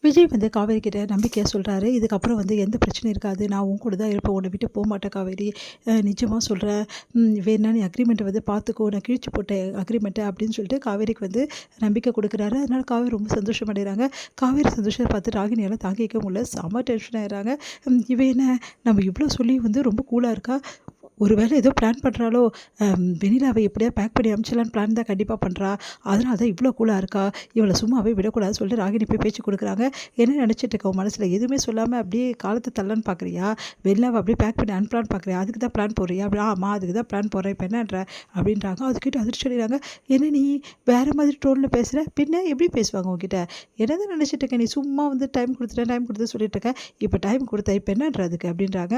விஜய் வந்து காவேரி கிட்ட நம்பிக்கையா சொல்றாரு. இதுக்கப்புறம் வந்து எந்த பிரச்சனையும் இருக்காது. நான் உன் கூட தான் இருப்பேன். உன்ன விட்டு போமாட்டேன் காவேரி. நிஜமா சொல்றேன். வேணா நீ அக்ரீமெண்ட்ட வந்து பார்த்துக்கோ. நான் கிழிச்சு போட்டேன் அக்ரீமெண்ட்ட அப்படின்னு சொல்லிட்டு காவேரிக்கு வந்து நம்பிக்கை குடுக்குறாரு. அதனால காவேரி ரொம்ப சந்தோஷம் அடைகிறாங்க. காவேரி சந்தோஷத்த பார்த்து ராகினியால தாங்கிக்க முடியல. செம டென்ஷன் ஆயிடுறாங்க. இவ என்ன நம்ம இவ்ளோ சொல்லியும் வந்து ரொம்ப கூலா இருக்கா. ஒரு வேளை ஏதோ பிளான் பண்ணுறாளோ! வெண்ணிலாவ எப்படியாவது பேக் பண்ணி அனுப்பிச்சிடலான்னு பிளான் தான் கண்டிப்பா பண்றா. அதனால தான் இவ்ளோ கூலா இருக்கா. இவள சும்மாவே விடக்கூடாதுன்னு சொல்லிட்டு ராகினி போய் பேச்சு குடுக்குறாங்க. என்ன நினச்சிட்டு இருக்க உன் மனசுல? எதுவுமே சொல்லாம அப்படியே காலத்த தள்ளலான்னு பார்க்குறியா? வெண்ணிலாவ அப்படியே பேக் பண்ணி அனுப்பலான்னு பார்க்குறியா? அதுக்கு தான் பிளான் போடுறியா? அப்படி ஆமா அதுக்கு தான் பிளான் போடுறேன். இப்ப என்னன்ற? அப்படின்றாங்க. அது கேட்டு அதிர்ச்சி அடைகிறாங்க. என்ன நீ வேற மாதிரி டோன்ல பேசுற? பின்ன எப்படி பேசுவாங்க உன்கிட்ட? என்னதான் நினச்சிட்டு இருக்க? நீ சும்மா வந்து டைம் குடுத்துட்டேன், டைம் குடுத்து சொல்லிட்டு இருக்க. இப்ப டைம் குடுத்த இப்ப என்னன்ற அதுக்கு? அப்படின்றாங்க.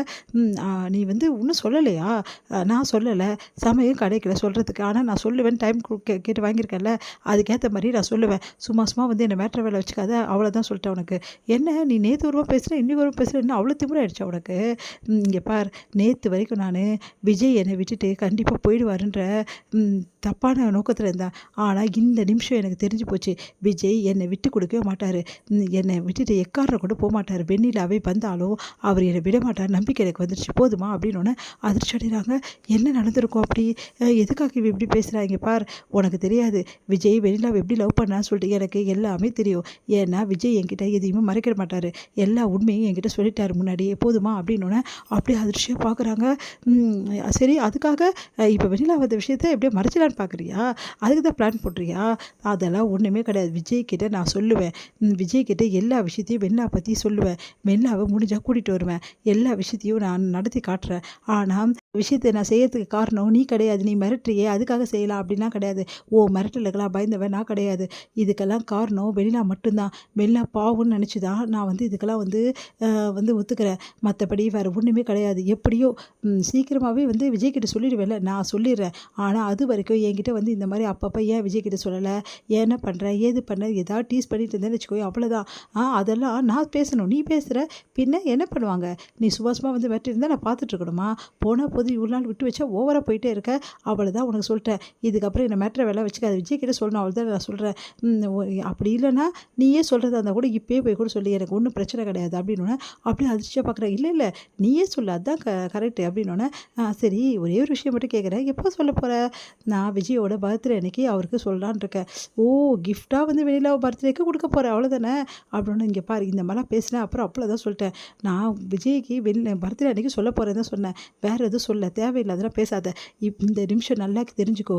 நீ வந்து இன்னும் சொல்லலையா? நான் சொல்லல. சமயம் கிடைக்கல சொல்றதுக்கு. ஆனா நான் சொல்லுவேன் டைம் கேட்டு வாங்கியிருக்கேன்ல. அதுக்கேத்த மாரி நான் சொல்லுவேன். சும்மா சும்மா வந்து என்ன மேட்ரு வேல வச்சுக்காத. அவ்வளோதான் சொல்லிட்டேன் உனக்கு. என்ன நீ நேத்து ஒரு ரூபா பேசுன, இன்னைக்கு ஒரு ரூபா பேசுற. என்ன அவ்வளோ திமிராயிடுச்சா உனக்கு? இங்க பார் நேத்து வரைக்கும் நானு விஜய் என்னை விட்டுட்டு கண்டிப்பா போயிடுவாருன்ற தப்பான நோக்கத்துல இருந்தேன். ஆனா இந்த நிமிஷம் எனக்கு தெரிஞ்சு போச்சு. விஜய் என்னை விட்டு கொடுக்கவே மாட்டாரு. என்னை விட்டுட்டு எக்காரணம் கொண்டு போமாட்டாரு. வெண்ணிலாவே வந்தாலும் அவர் என்னை விட மாட்டார். நம்பிக்கை எனக்கு வந்துருச்சு. போதுமா? அப்படின்னோனே அதிர்ச்சி அடைகிறாங்க. என்ன நடந்திருக்கும் அப்படி? எதுக்காக இவ இப்படி பேசுறா? இங்க பார் உனக்கு தெரியாது. விஜய் வெண்ணிலாவ எப்படி லவ் பண்ணான்னு சொல்லிட்டு எனக்கு எல்லாமே தெரியும். ஏன்னா விஜய் என்கிட்ட எதையுமே மறைக்க மாட்டாரு. எல்லா உண்மையும் என்கிட்ட சொல்லிட்டாரு முன்னாடியே. போதுமா? அப்படின்னோனே அப்படியே அதிர்ச்சியா பார்க்குறாங்க. சரி அதுக்காக இப்போ வெண்ணிலா வந்த விஷயத்த எப்படியோ மறைச்சிடலான்னு பார்க்குறியா? அதுக்கு தான் பிளான் போடுறியா? அதெல்லாம் ஒன்றுமே கிடையாது. விஜய் கிட்ட நான் சொல்லுவேன். விஜய் கிட்ட எல்லா விஷயத்தையும் வெண்ணிலா பற்றி சொல்லுவேன். வெண்ணிலாவை முடிஞ்சா கூட்டிகிட்டு வருவேன். எல்லா விஷயத்தையும் நான் நடத்தி காட்டுறேன். ஆனால் விஷயத்த நான் செய்யறதுக்கு காரணம் நீ கிடையாது. நீ மிரட்டுறியே அதுக்காக செய்யலாம் அப்படிலாம் கிடையாது. மிரட்டலுக்கெல்லாம் பயந்தவன் நான் கிடையாது. இதுக்கெல்லாம் காரணம் வெண்ணிலா மட்டும்தான். வெண்ணிலா பாவம்னு நினச்சி தான் நான் வந்து இதுக்கெல்லாம் வந்து ஒத்துக்கிறேன். மற்றபடி வேறு ஒன்றுமே கிடையாது. எப்படியோ சீக்கிரமாகவே வந்து விஜய்கிட்ட சொல்லிடுவேன்ல. நான் சொல்லிடுறேன். ஆனால் அது வரைக்கும் என்கிட்ட வந்து இந்த மாதிரி அப்பப்போ ஏன் விஜய்கிட்ட சொல்லலை, ஏன் என்ன பண்ணுற ஏது பண்ண ஏதாவது டீஸ் பண்ணிட்டு இருந்தேன்னு வச்சுக்கோயே அவ்வளோதான். அதெல்லாம் நான் பேசணும். நீ பேசுகிற பின்ன என்ன பண்ணுவாங்க? நீ சும்மா சும்மா வந்து வெட்டி இருந்தால் நான் பார்த்துட்டு இருக்கணுமா? போனால் போது இவ்வளோ நாள் விட்டு வச்சா ஓவராக போயிட்டே இருக்க. அவ்வளோதான் உனக்கு சொல்லிட்டேன். இதுக்கப்புறம் என்ன மேட்ரை வேலை வச்சுக்காது. விஜய்கிட்ட சொல்லணும். அவ்வளோதான் நான் சொல்கிறேன். அப்படி இல்லைன்னா நீயே சொல்கிறதா இருந்தால் கூட இப்போயே போய் கூட சொல்லி எனக்கு ஒன்றும் பிரச்சனை கிடையாது அப்படின்னோடனே அப்படியே அதிர்ச்சியாக பார்க்குறேன். இல்லை இல்லை நீயே சொல்லு அதுதான் கரெக்டு அப்படின்னோடனே சரி ஒரே ஒரு விஷயம் மட்டும் கேட்குறேன். எப்போ சொல்ல போகிற? நான் விஜயோட பர்த்டே அன்னைக்கு அவருக்கு சொல்லலான்னு இருக்கேன். ஓ கிஃப்டாக வந்து வெளியில் பர்த்டேக்கு கொடுக்க போகிறேன் அவ்வளோதானே அப்படின்னு. இங்கே பாரு இந்த மாதிரிலாம் பேசினேன். அப்புறம் தான் சொல்லிட்டேன். நான் விஜய்க்கு பர்த்டே அன்னைக்கு சொல்ல போகிறேன் தான் சொன்னேன். வேறு எதுவும் சொல்ல தேவையில்லாதெல்லாம் பேசாத. இந்த நிமிஷம் நல்லா தெரிஞ்சுக்கோ.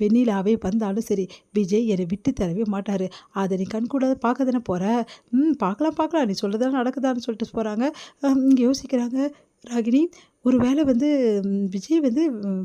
வெண்ணிலாவே வந்தாலும் சரி விஜய் என்னை விட்டு தரவே மாட்டார். அதை நீ கண்கூட பார்க்க தானே போகிற. பார்க்கலாம் நீ சொல்கிறதெல்லாம் நடக்குதான்னு சொல்லிட்டு போகிறாங்க. இங்கே யோசிக்கிறாங்க ராகினி. ஒரு வேளை வந்து விஜய் வந்து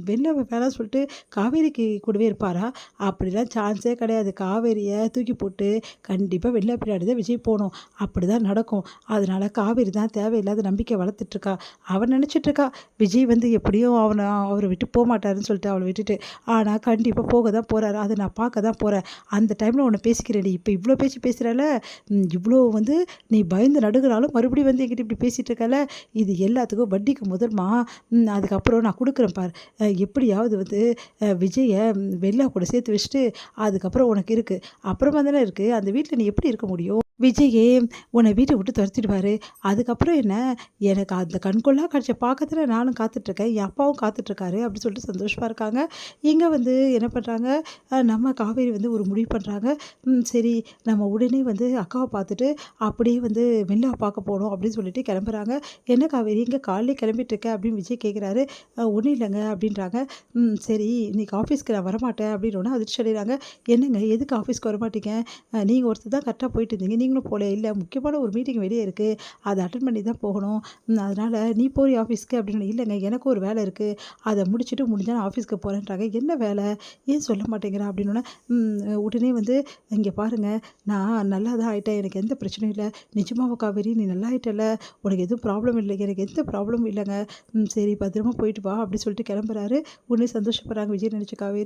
வெளில வேணாம்னு சொல்லிட்டு காவேரிக்கு கூடவே இருப்பாரா? அப்படிலாம் சான்ஸே கிடையாது. காவேரியை தூக்கி போட்டு கண்டிப்பாக வெளில பின்னாடி தான் விஜய் போகணும். அப்படி தான் நடக்கும். அதனால காவேரி தான் தேவையில்லாத நம்பிக்கை வளர்த்துட்ருக்கா. அவன் நினச்சிட்ருக்கா விஜய் வந்து எப்படியும் அவரை விட்டு போக மாட்டாருன்னு சொல்லிட்டு அவளை விட்டுட்டு. ஆனால் கண்டிப்பாக போக தான் போகிறாரு. அதை நான் பார்க்க தான் போகிறேன். அந்த டைமில் உன்னை பேசிக்கிறேன். இப்போ இவ்வளோ பேச்சு பேசுகிறால, இவ்வளோ வந்து நீ பயந்து நடுங்கினாலும் மறுபடியும் வந்து என்கிட்ட இப்படி பேசிகிட்டு இருக்கல. இது எல்லாத்துக்கும் வட்டிக்கு முதல்மா. அதுக்கப்புறம் நான் கொடுக்குறேன் பார். எப்படியாவது வந்து விஜயை வெண்ணிலா கூட சேர்த்து வச்சுட்டு அதுக்கப்புறம் உனக்கு இருக்குது. அப்புறமா தானே இருக்குது. அந்த வீட்டில் நீ எப்படி இருக்க முடியும்? விஜயே உன்னை வீட்டை விட்டு துரத்திடுவார். அதுக்கப்புறம் என்ன? எனக்கு அந்த கண்கொள்ளா காட்சியை பார்க்கறதுல நானும் காத்துட்ருக்கேன். என் அப்பாவும் காத்துட்ருக்காரு அப்படின்னு சொல்லிட்டு சந்தோஷமாக இருக்காங்க. இங்கே வந்து என்ன பண்ணுறாங்க, நம்ம காவேரி வந்து ஒரு முடிவு பண்ணுறாங்க. சரி நம்ம உடனே வந்து அக்காவை பார்த்துட்டு அப்படியே வந்து வெண்ணிலாவை பார்க்க போகணும் அப்படின்னு சொல்லிட்டு கிளம்புறாங்க. என்ன காவேரி இங்கே காலையிலே கிளம்பிட்டுருக்க அப்படின்னு விஜய் கேட்குறாரு. ஒன்றும் இல்லைங்க அப்படின்றாங்க. சரி இன்னைக்கு ஆஃபீஸ்க்கு நான் வரமாட்டேன் அப்படின்னோடனே அதிர்ச்சி அடைகிறாங்க. என்னங்க எதுக்கு ஆஃபீஸ்க்கு வரமாட்டீங்க? நீங்கள் ஒருத்தர் தான் கரெக்டாக போயிட்டு இருந்தீங்க. நீங்களும் போகல. இல்லை முக்கியமான ஒரு மீட்டிங் வெளியே இருக்குது. அதை அட்டன் பண்ணி தான் போகணும். அதனால் நீ போறியா ஆஃபீஸ்க்கு அப்படின்னு. இல்லைங்க எனக்கும் ஒரு வேலை இருக்குது. அதை முடிச்சுட்டு முடிஞ்சால் நான் ஆஃபீஸ்க்கு போகிறேன்றாங்க. என்ன வேலை? ஏன் சொல்ல மாட்டேங்கிறா அப்படின்னோடனே உடனே வந்து இங்கே பாருங்கள் நான் நல்லா தான் ஆகிட்டேன். எனக்கு எந்த பிரச்சனையும் இல்லை. நிஜமாக காவேரி நீ நல்லா ஆகிட்டல. உனக்கு எதுவும் ப்ராப்ளம் இல்லை. எனக்கு எந்த ப்ராப்ளமும் இல்லைங்க. சரி பத்திரமா போயிட்டு வா அப்படி சொல்லிட்டு கிளம்புறாரு. உடனே சந்தோஷப்படுறாங்க விஜய் நினச்ச காவேரி.